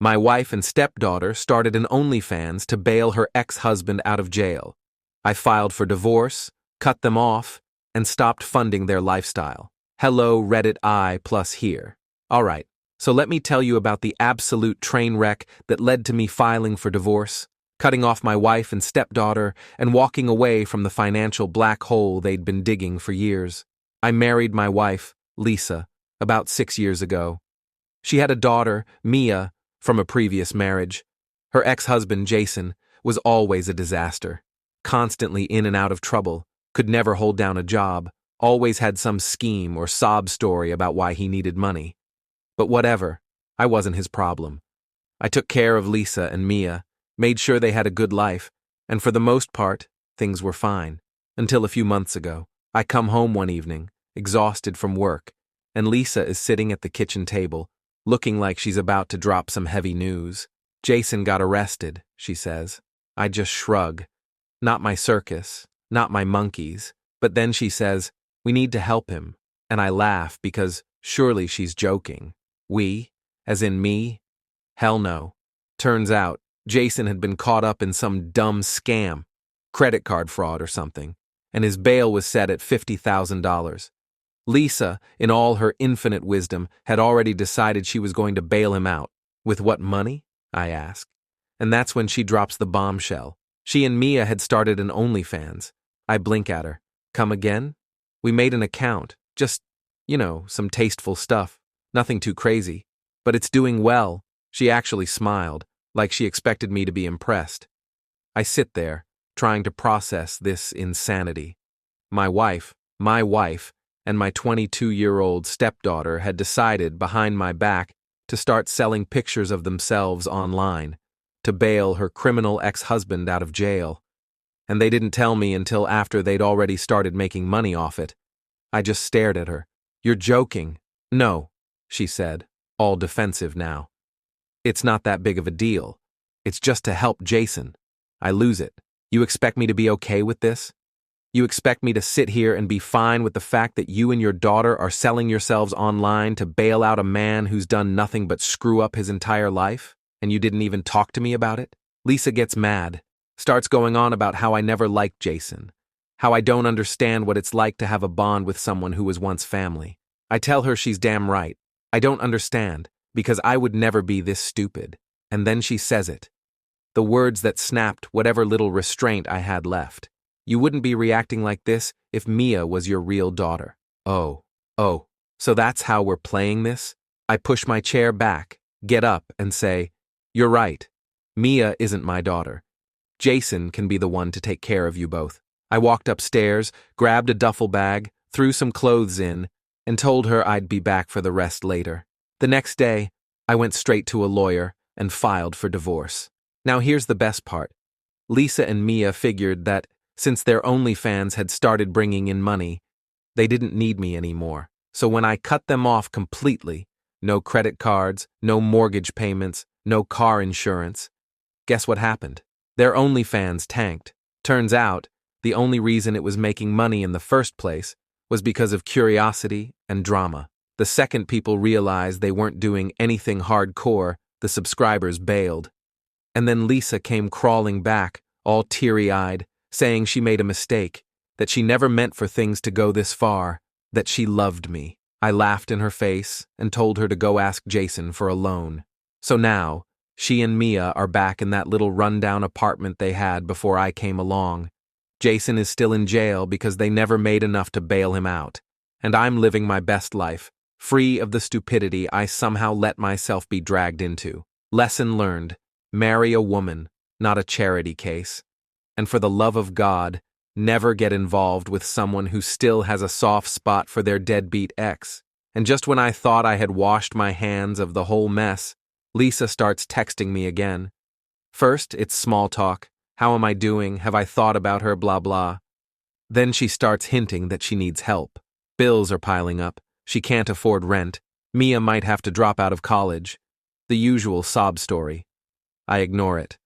My wife and stepdaughter started an OnlyFans to bail her ex-husband out of jail. I filed for divorce, cut them off, and stopped funding their lifestyle. Hello, Reddit I plus here. Alright, so let me tell you about the absolute train wreck that led to me filing for divorce, cutting off my wife and stepdaughter, and walking away from the financial black hole they'd been digging for years. I married my wife, Lisa, about 6 years ago. She had a daughter, Mia, from a previous marriage. Her ex-husband, Jason, was always a disaster. Constantly in and out of trouble, could never hold down a job, always had some scheme or sob story about why he needed money. But whatever, I wasn't his problem. I took care of Lisa and Mia, made sure they had a good life, and for the most part, things were fine. Until a few months ago, I come home one evening, exhausted from work, and Lisa is sitting at the kitchen table, looking like she's about to drop some heavy news. Jason got arrested, she says. I just shrug. Not my circus, not my monkeys. But then she says, we need to help him. And I laugh because surely she's joking. We? As in me? Hell no. Turns out, Jason had been caught up in some dumb scam, credit card fraud or something, and his bail was set at $50,000. Lisa, in all her infinite wisdom, had already decided she was going to bail him out. With what money? I ask. And that's when she drops the bombshell. She and Mia had started an OnlyFans. I blink at her. Come again? We made an account. Just, some tasteful stuff. Nothing too crazy. But it's doing well. She actually smiled, like she expected me to be impressed. I sit there, trying to process this insanity. My wife, and my 22-year-old stepdaughter had decided, behind my back, to start selling pictures of themselves online, to bail her criminal ex-husband out of jail. And they didn't tell me until after they'd already started making money off it. I just stared at her. You're joking. No, she said, all defensive now. It's not that big of a deal. It's just to help Jason. I lose it. You expect me to be okay with this? You expect me to sit here and be fine with the fact that you and your daughter are selling yourselves online to bail out a man who's done nothing but screw up his entire life, and you didn't even talk to me about it? Lisa gets mad, starts going on about how I never liked Jason, how I don't understand what it's like to have a bond with someone who was once family. I tell her she's damn right. I don't understand, because I would never be this stupid. And then she says it. The words that snapped whatever little restraint I had left. You wouldn't be reacting like this if Mia was your real daughter. Oh, so that's how we're playing this? I push my chair back, get up, and say, you're right. Mia isn't my daughter. Jason can be the one to take care of you both. I walked upstairs, grabbed a duffel bag, threw some clothes in, and told her I'd be back for the rest later. The next day, I went straight to a lawyer and filed for divorce. Now here's the best part. Lisa and Mia figured that since their OnlyFans had started bringing in money, they didn't need me anymore. So when I cut them off completely, no credit cards, no mortgage payments, no car insurance, guess what happened? Their OnlyFans tanked. Turns out, the only reason it was making money in the first place was because of curiosity and drama. The second people realized they weren't doing anything hardcore, the subscribers bailed. And then Lisa came crawling back, all teary-eyed, saying she made a mistake, that she never meant for things to go this far, that she loved me. I laughed in her face and told her to go ask Jason for a loan. So now, she and Mia are back in that little rundown apartment they had before I came along. Jason is still in jail because they never made enough to bail him out. And I'm living my best life, free of the stupidity I somehow let myself be dragged into. Lesson learned: marry a woman, not a charity case. And for the love of God, never get involved with someone who still has a soft spot for their deadbeat ex. And just when I thought I had washed my hands of the whole mess, Lisa starts texting me again. First, it's small talk. How am I doing? Have I thought about her? Blah, blah. Then she starts hinting that she needs help. Bills are piling up. She can't afford rent. Mia might have to drop out of college. The usual sob story. I ignore it.